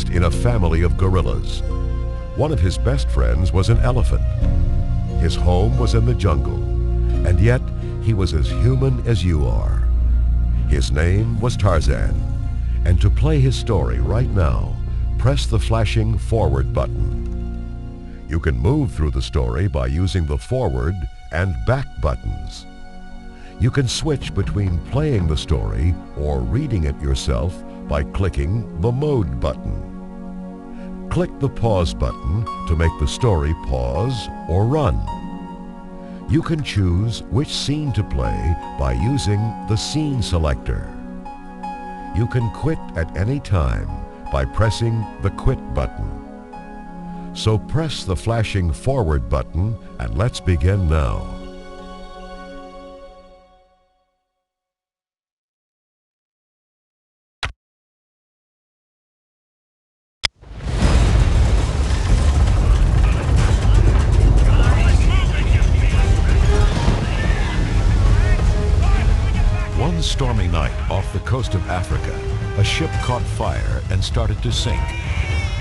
raised in a family of gorillas. One of his best friends was an elephant. His home was in the jungle, and yet he was as human as you are. His name was Tarzan, and to play his story right now, press the flashing forward button. You can move through the story by using the forward and back buttons. You can switch between playing the story or reading it yourself by clicking the mode button. Click the pause button to make the story pause or run. You can choose which scene to play by using the scene selector. You can quit at any time by pressing the quit button. So press the flashing forward button and let's begin now. One stormy night off the coast of Africa, a ship caught fire and started to sink.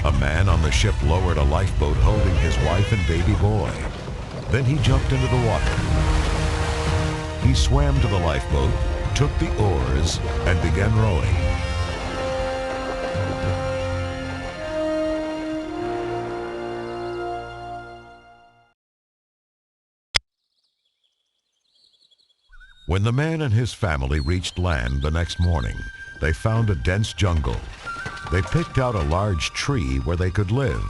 A man on the ship lowered a lifeboat holding his wife and baby boy. Then he jumped into the water. He swam to the lifeboat, took the oars, and began rowing. When the man and his family reached land the next morning, they found a dense jungle. They picked out a large tree where they could live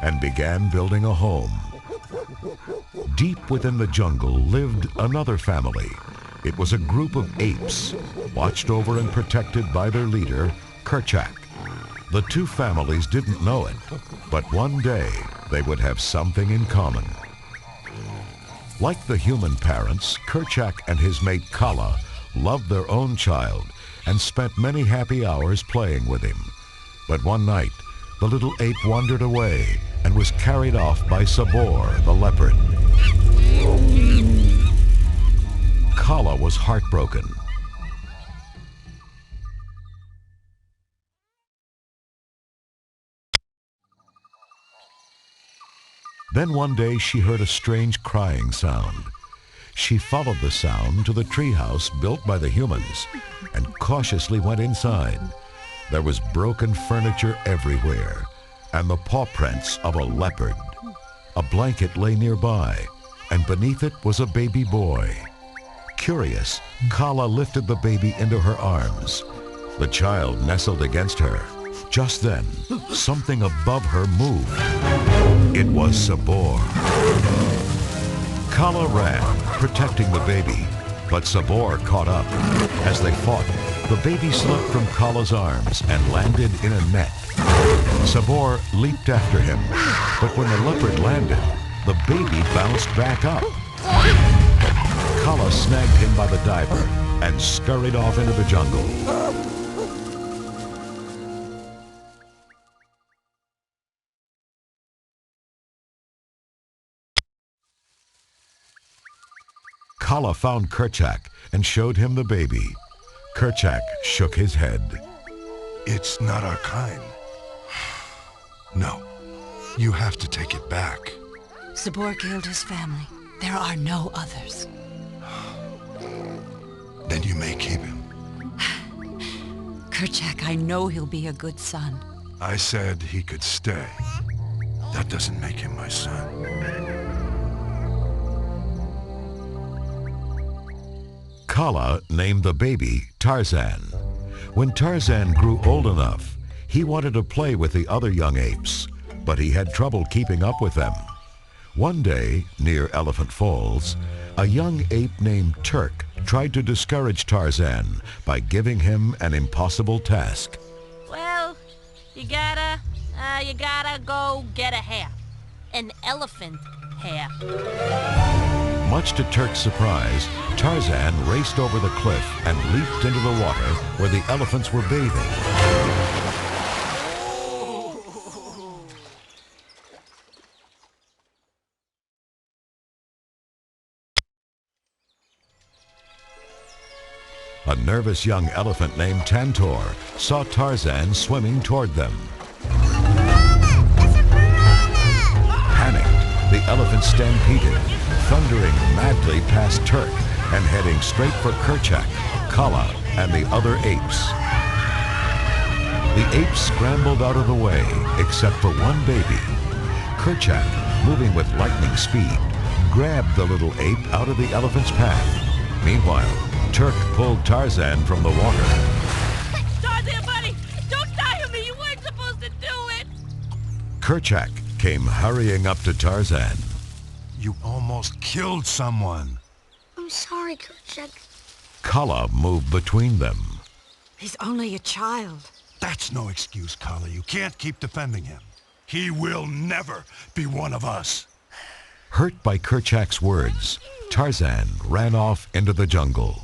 and began building a home. Deep within the jungle lived another family. It was a group of apes, watched over and protected by their leader, Kerchak. The two families didn't know it, but one day they would have something in common. Like the human parents, Kerchak and his mate Kala loved their own child and spent many happy hours playing with him. But one night, the little ape wandered away and was carried off by Sabor, the leopard. Kala was heartbroken. Then one day she heard a strange crying sound. She followed the sound to the treehouse built by the humans and cautiously went inside. There was broken furniture everywhere and the paw prints of a leopard. A blanket lay nearby, and beneath it was a baby boy. Curious, Kala lifted the baby into her arms. The child nestled against her. Just then, something above her moved. It was Sabor. Kala ran, protecting the baby, but Sabor caught up. As they fought, the baby slipped from Kala's arms and landed in a net. Sabor leaped after him, but when the leopard landed, the baby bounced back up. Kala snagged him by the diaper and scurried off into the jungle. Kala found Kerchak and showed him the baby. Kerchak shook his head. It's not our kind. No, you have to take it back. Sabor killed his family. There are no others. Then you may keep him. Kerchak, I know he'll be a good son. I said he could stay. That doesn't make him my son. Kala named the baby Tarzan. When Tarzan grew old enough, he wanted to play with the other young apes, but he had trouble keeping up with them. One day, near Elephant Falls, a young ape named Turk tried to discourage Tarzan by giving him an impossible task. Well, you gotta go get a half. An elephant half. Much to Turk's surprise, Tarzan raced over the cliff and leaped into the water where the elephants were bathing. A nervous young elephant named Tantor saw Tarzan swimming toward them. the elephant stampeded, thundering madly past Turk and heading straight for Kerchak, Kala, and the other apes. The apes scrambled out of the way, except for one baby. Kerchak, moving with lightning speed, grabbed the little ape out of the elephant's path. Meanwhile, Turk pulled Tarzan from the water. Tarzan, buddy! Don't die on me! You weren't supposed to do it! Kerchak came hurrying up to Tarzan. You almost killed someone. I'm sorry, Kerchak. Kala moved between them. He's only a child. That's no excuse, Kala. You can't keep defending him. He will never be one of us. Hurt by Kerchak's words, Tarzan ran off into the jungle.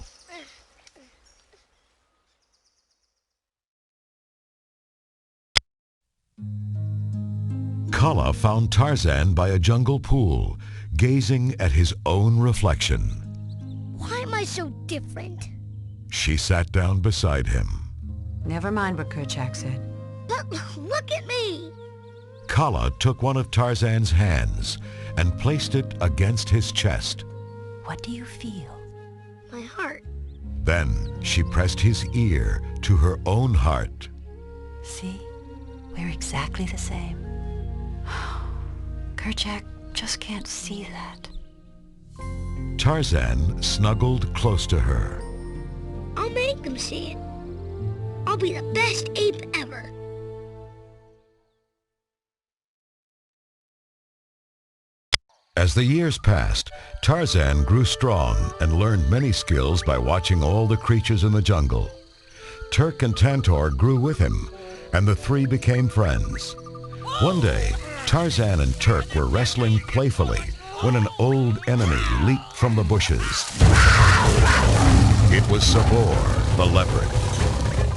Kala found Tarzan by a jungle pool, gazing at his own reflection. Why am I so different? She sat down beside him. Never mind what Kerchak said. But look at me! Kala took one of Tarzan's hands and placed it against his chest. What do you feel? My heart. Then she pressed his ear to her own heart. See? We're exactly the same. Kerchak just can't see that. Tarzan snuggled close to her. I'll make them see it. I'll be the best ape ever. As the years passed, Tarzan grew strong and learned many skills by watching all the creatures in the jungle. Turk and Tantor grew with him, and the three became friends. One day, Tarzan and Turk were wrestling playfully when an old enemy leaped from the bushes. It was Sabor, the leopard.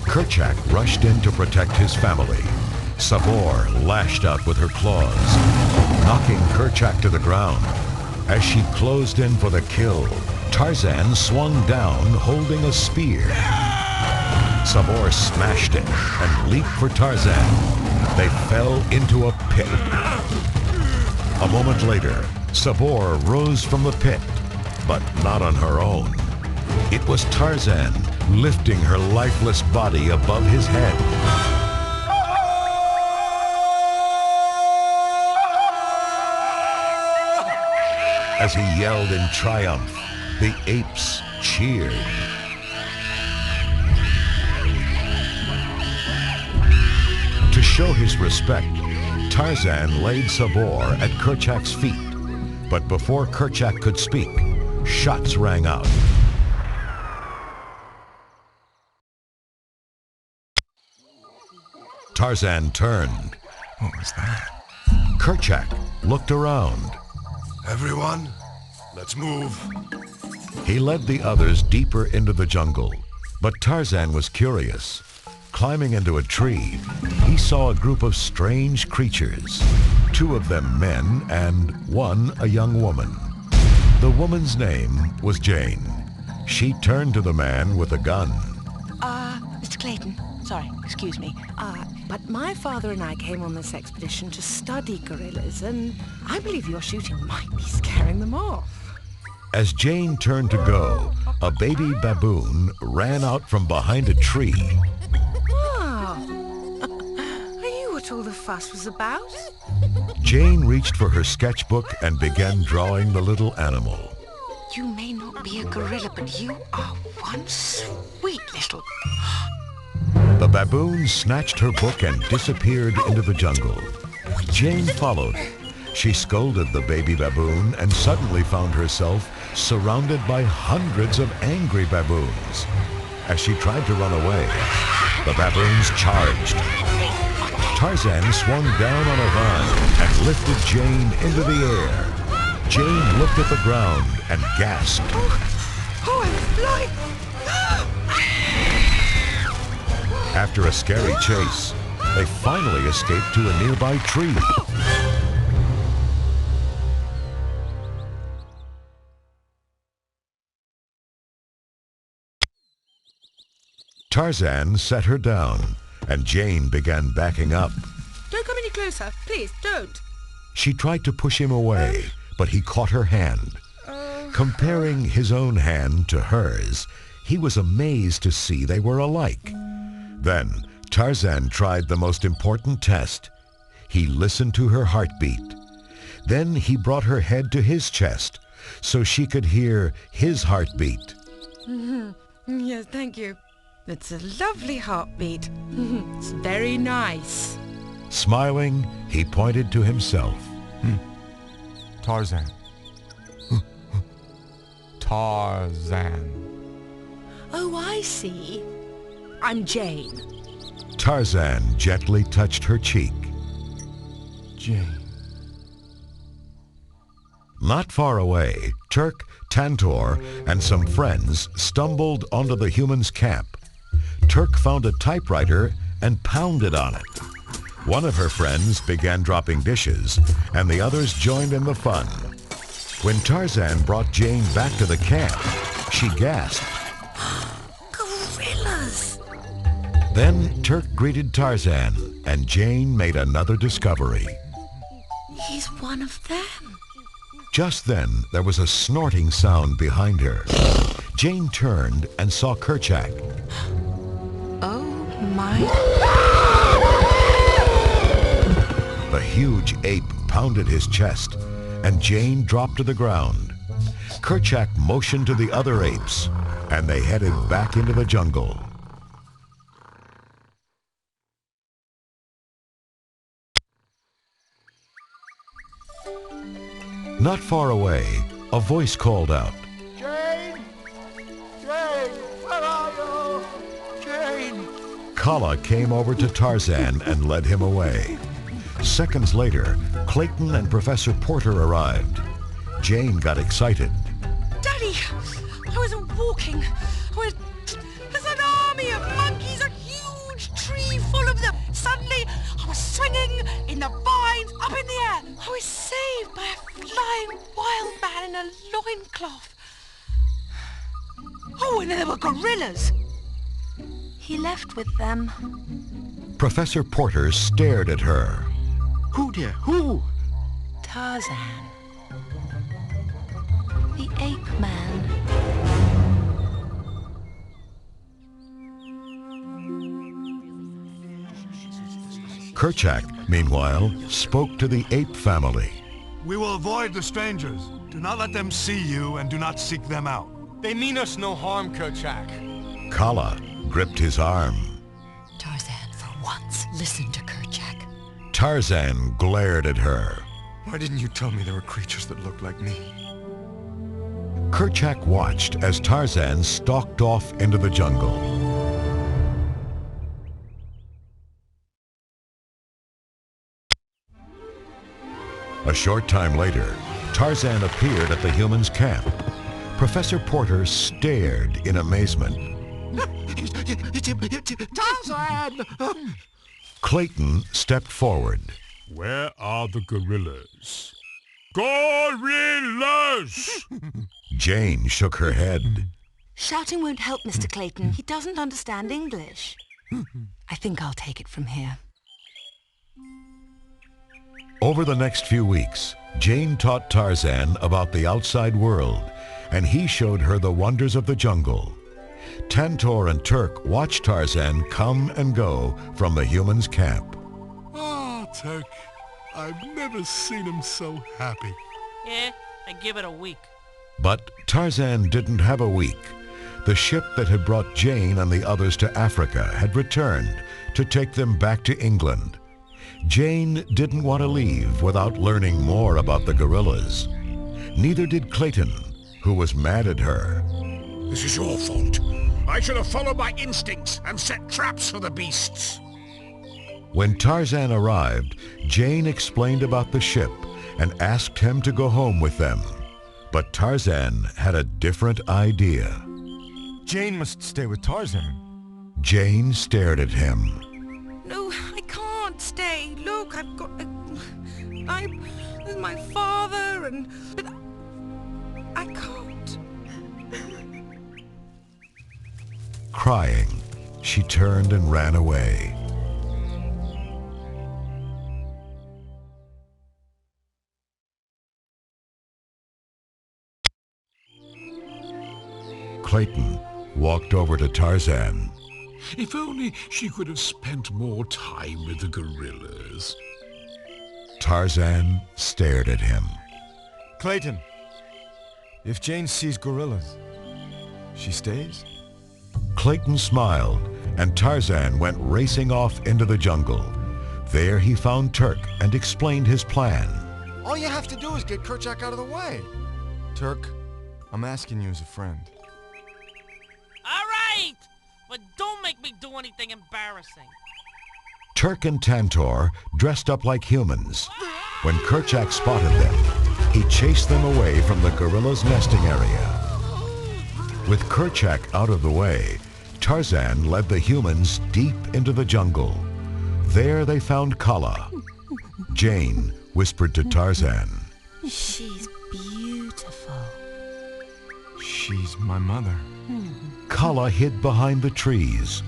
Kerchak rushed in to protect his family. Sabor lashed out with her claws, knocking Kerchak to the ground. As she closed in for the kill, Tarzan swung down holding a spear. Sabor smashed it and leaped for Tarzan. They fell into a pit. A moment later, Sabor rose from the pit, but not on her own. It was Tarzan lifting her lifeless body above his head. As he yelled in triumph, the apes cheered. To show his respect, Tarzan laid Sabor at Kerchak's feet. But before Kerchak could speak, shots rang out. Tarzan turned. What was that? Kerchak looked around. Everyone, let's move. He led the others deeper into the jungle, but Tarzan was curious. Climbing into a tree, he saw a group of strange creatures, 2 of them men and 1 a young woman. The woman's name was Jane. She turned to the man with a gun. Mr. Clayton, sorry, excuse me. But my father and I came on this expedition to study gorillas, and I believe your shooting might be scaring them off. As Jane turned to go, a baby baboon ran out from behind a tree. Oh, are you what all the fuss was about? Jane reached for her sketchbook and began drawing the little animal. You may not be a gorilla, but you are one sweet little... The baboon snatched her book and disappeared into the jungle. Jane followed. She scolded the baby baboon and suddenly found herself surrounded by hundreds of angry baboons. As she tried to run away, the baboons charged. Tarzan swung down on a vine and lifted Jane into the air. Jane looked at the ground and gasped. Oh, I'm flying! After a scary chase, they finally escaped to a nearby tree. Tarzan set her down, and Jane began backing up. Don't come any closer, please, don't. She tried to push him away, but he caught her hand. Comparing his own hand to hers, he was amazed to see they were alike. Then Tarzan tried the most important test. He listened to her heartbeat. Then he brought her head to his chest so she could hear his heartbeat. Yes, thank you. It's a lovely heartbeat. It's very nice. Smiling, he pointed to himself. Tarzan. Tarzan. Oh, I see. I'm Jane. Tarzan gently touched her cheek. Jane. Not far away, Turk, Tantor, and some friends stumbled onto the humans' camp. Turk found a typewriter and pounded on it. One of her friends began dropping dishes, and the others joined in the fun. When Tarzan brought Jane back to the camp, she gasped. Gorillas! Then Turk greeted Tarzan, and Jane made another discovery. He's one of them. Just then, there was a snorting sound behind her. Jane turned and saw Kerchak. Oh, my... The huge ape pounded his chest, and Jane dropped to the ground. Kerchak motioned to the other apes, and they headed back into the jungle. Not far away, a voice called out. Jane! Jane! Where are you? Jane! Kala came over to Tarzan and led him away. Seconds later, Clayton and Professor Porter arrived. Jane got excited. Daddy! I was walking. There's an army of monkeys, a huge tree full of them. Suddenly, I was swinging in the vines up in the air. I was saved by a flying wild man in a loincloth. Oh, and there were gorillas. He left with them. Professor Porter stared at her. Who, dear? Who? Tarzan. The ape man. Kerchak, meanwhile, spoke to the ape family. We will avoid the strangers. Do not let them see you and do not seek them out. They mean us no harm, Kerchak. Kala gripped his arm. Tarzan, for once, listen to Kerchak. Tarzan glared at her. Why didn't you tell me there were creatures that looked like me? Kerchak watched as Tarzan stalked off into the jungle. A short time later, Tarzan appeared at the humans' camp. Professor Porter stared in amazement. Tarzan! Clayton stepped forward. Where are the gorillas? Gorillas! Jane shook her head. Shouting won't help, Mr. Clayton. He doesn't understand English. I think I'll take it from here. Over the next few weeks, Jane taught Tarzan about the outside world, and he showed her the wonders of the jungle. Tantor and Turk watched Tarzan come and go from the humans' camp. Ah, Turk. I've never seen him so happy. Yeah, I give it a week. But Tarzan didn't have a week. The ship that had brought Jane and the others to Africa had returned to take them back to England. Jane didn't want to leave without learning more about the gorillas. Neither did Clayton, who was mad at her. This is your fault. I should have followed my instincts and set traps for the beasts. When Tarzan arrived, Jane explained about the ship and asked him to go home with them. But Tarzan had a different idea. Jane must stay with Tarzan. Jane stared at him. No, I can't stay. Look, I've got... There's my father and... But I can't. Crying, she turned and ran away. Clayton walked over to Tarzan. If only she could have spent more time with the gorillas. Tarzan stared at him. Clayton, if Jane sees gorillas, she stays? Clayton smiled, and Tarzan went racing off into the jungle. There he found Turk and explained his plan. All you have to do is get Kerchak out of the way. Turk, I'm asking you as a friend. All right! But don't make me do anything embarrassing. Turk and Tantor dressed up like humans. When Kerchak spotted them, he chased them away from the gorilla's nesting area. With Kerchak out of the way, Tarzan led the humans deep into the jungle. There they found Kala. Jane whispered to Tarzan. She's beautiful. She's my mother. Kala hid behind the trees.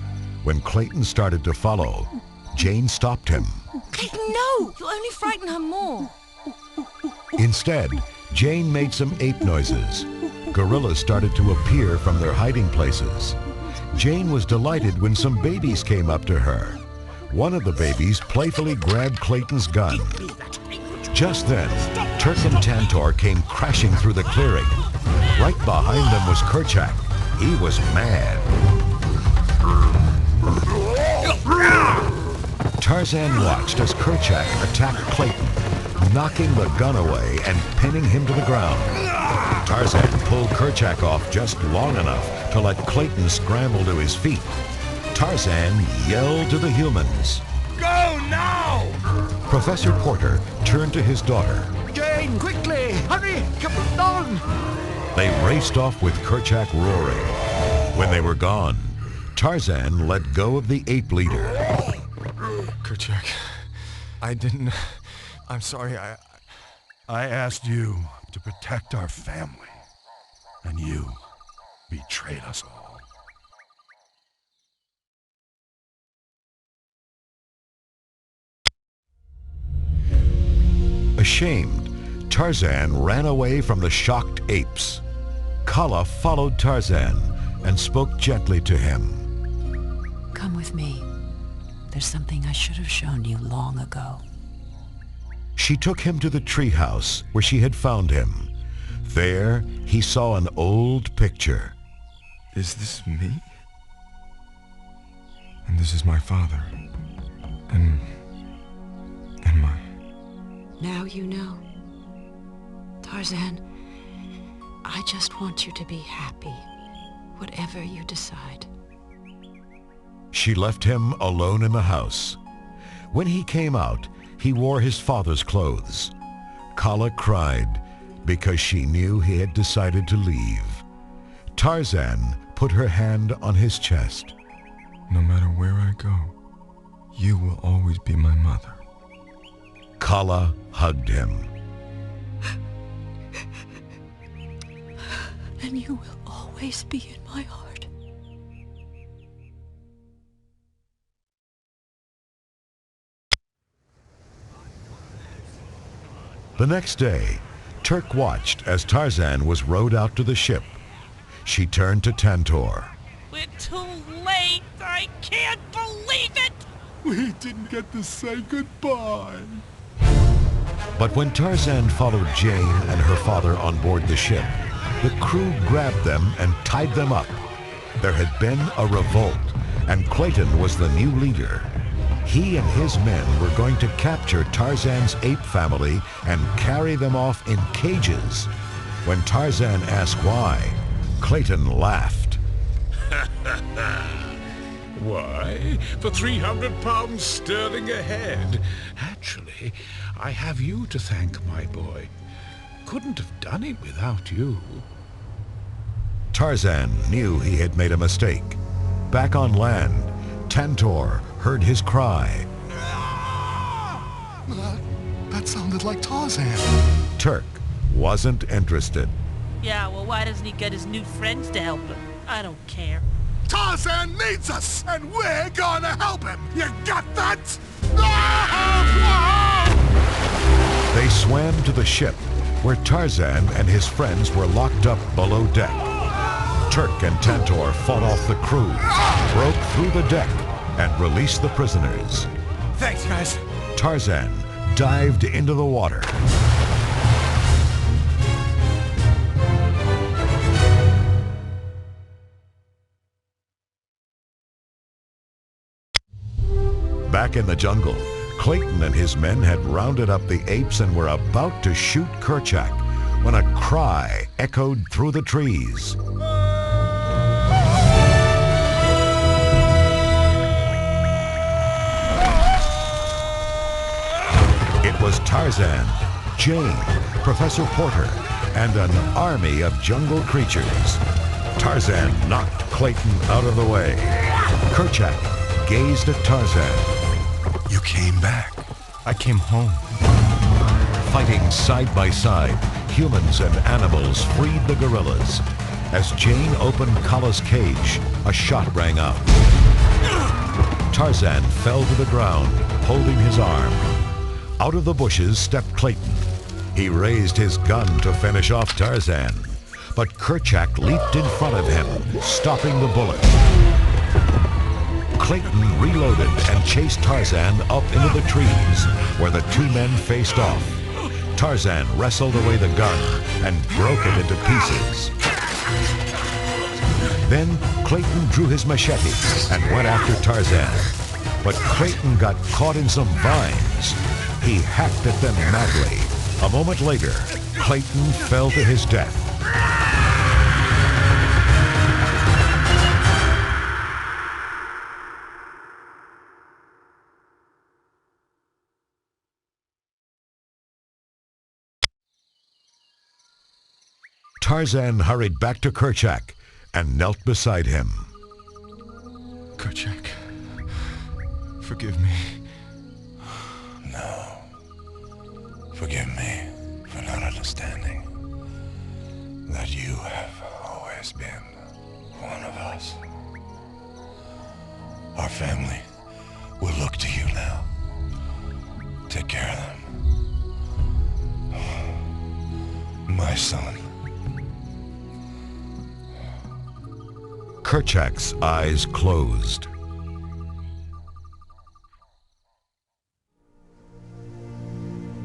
When Clayton started to follow, Jane stopped him. Clayton, no! You'll only frighten her more. Instead, Jane made some ape noises. Gorillas started to appear from their hiding places. Jane was delighted when some babies came up to her. One of the babies playfully grabbed Clayton's gun. Just then, Turk and Tantor came crashing through the clearing. Right behind them was Kerchak. He was mad. Tarzan watched as Kerchak attacked Clayton, knocking the gun away and pinning him to the ground. Tarzan pulled Kerchak off just long enough to let Clayton scramble to his feet. Tarzan yelled to the humans. Go now! Professor Porter turned to his daughter. Jane, quickly! Hurry! Come on! They raced off with Kerchak roaring. When they were gone, Tarzan let go of the ape leader. Kerchak, I'm sorry, I asked you to protect our family, and you betrayed us all. Ashamed, Tarzan ran away from the shocked apes. Kala followed Tarzan and spoke gently to him. Come with me. There's something I should have shown you long ago. She took him to the treehouse where she had found him. There, he saw an old picture. Is this me? And this is my father. And my... Now you know. Tarzan, I just want you to be happy, whatever you decide. She left him alone in the house. When he came out, he wore his father's clothes. Kala cried because she knew he had decided to leave. Tarzan put her hand on his chest. No matter where I go, you will always be my mother. Kala hugged him. And you will always be in my heart. The next day, Turk watched as Tarzan was rowed out to the ship. She turned to Tantor. We're too late! I can't believe it! We didn't get to say goodbye. But when Tarzan followed Jane and her father on board the ship, the crew grabbed them and tied them up. There had been a revolt, and Clayton was the new leader. He and his men were going to capture Tarzan's ape family and carry them off in cages. When Tarzan asked why, Clayton laughed. Why? For 300 pounds sterling a head. Actually, I have you to thank, my boy. Couldn't have done it without you. Tarzan knew he had made a mistake. Back on land, Tantor heard his cry. That sounded like Tarzan. Turk wasn't interested. Yeah, well, why doesn't he get his new friends to help him? I don't care. Tarzan needs us, and we're gonna help him. You got that? They swam to the ship, where Tarzan and his friends were locked up below deck. Turk and Tantor fought off the crew, broke through the deck, and released the prisoners. Thanks, guys. Tarzan dived into the water. Back in the jungle, Clayton and his men had rounded up the apes and were about to shoot Kerchak when a cry echoed through the trees. It was Tarzan, Jane, Professor Porter, and an army of jungle creatures. Tarzan knocked Clayton out of the way. Kerchak gazed at Tarzan. You came back. I came home. Fighting side by side, humans and animals freed the gorillas. As Jane opened Kala's cage, a shot rang out. Tarzan fell to the ground, holding his arm. Out of the bushes stepped Clayton. He raised his gun to finish off Tarzan, but Kerchak leaped in front of him, stopping the bullet. Clayton reloaded and chased Tarzan up into the trees, where the two men faced off. Tarzan wrestled away the gun and broke it into pieces. Then Clayton drew his machete and went after Tarzan. But Clayton got caught in some vines. He hacked at them madly. A moment later, Clayton fell to his death. Tarzan hurried back to Kerchak and knelt beside him. Kerchak, forgive me. No. Forgive me for not understanding that you have always been one of us. Our family will look to you now. Take care of them. My son. Kerchak's eyes closed.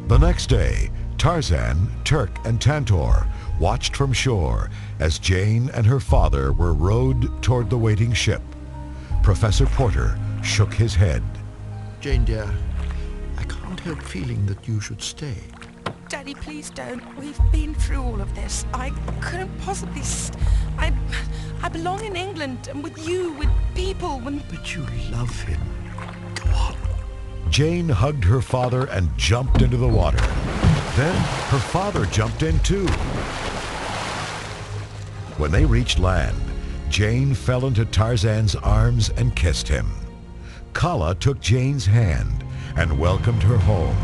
The next day, Tarzan, Turk, and Tantor watched from shore as Jane and her father were rowed toward the waiting ship. Professor Porter shook his head. Jane, dear, I can't help feeling that you should stay. Daddy, please don't. We've been through all of this. I couldn't possibly... I belong in England and with you, with people, when... But you love him. Go on. Jane hugged her father and jumped into the water. Then her father jumped in too. When they reached land, Jane fell into Tarzan's arms and kissed him. Kala took Jane's hand and welcomed her home.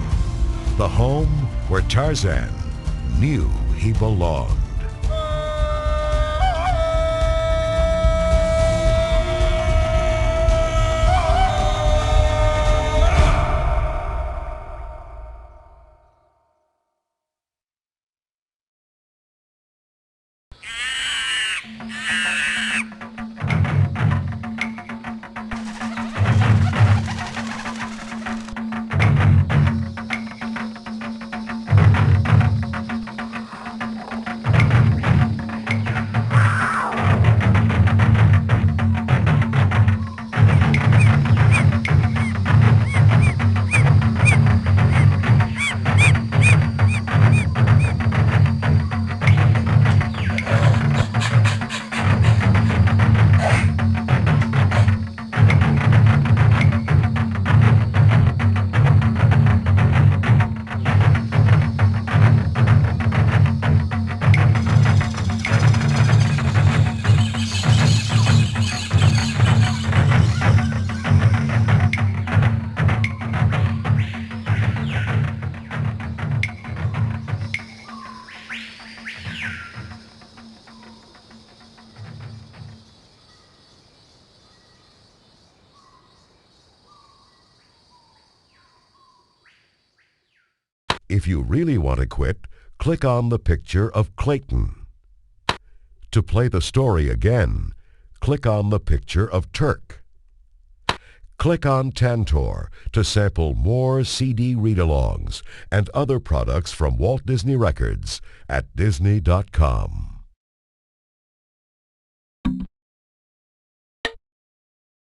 The home where Tarzan knew he belonged. If you really want to quit, click on the picture of Clayton. To play the story again, click on the picture of Turk. Click on Tantor to sample more CD read-alongs and other products from Walt Disney Records at Disney.com.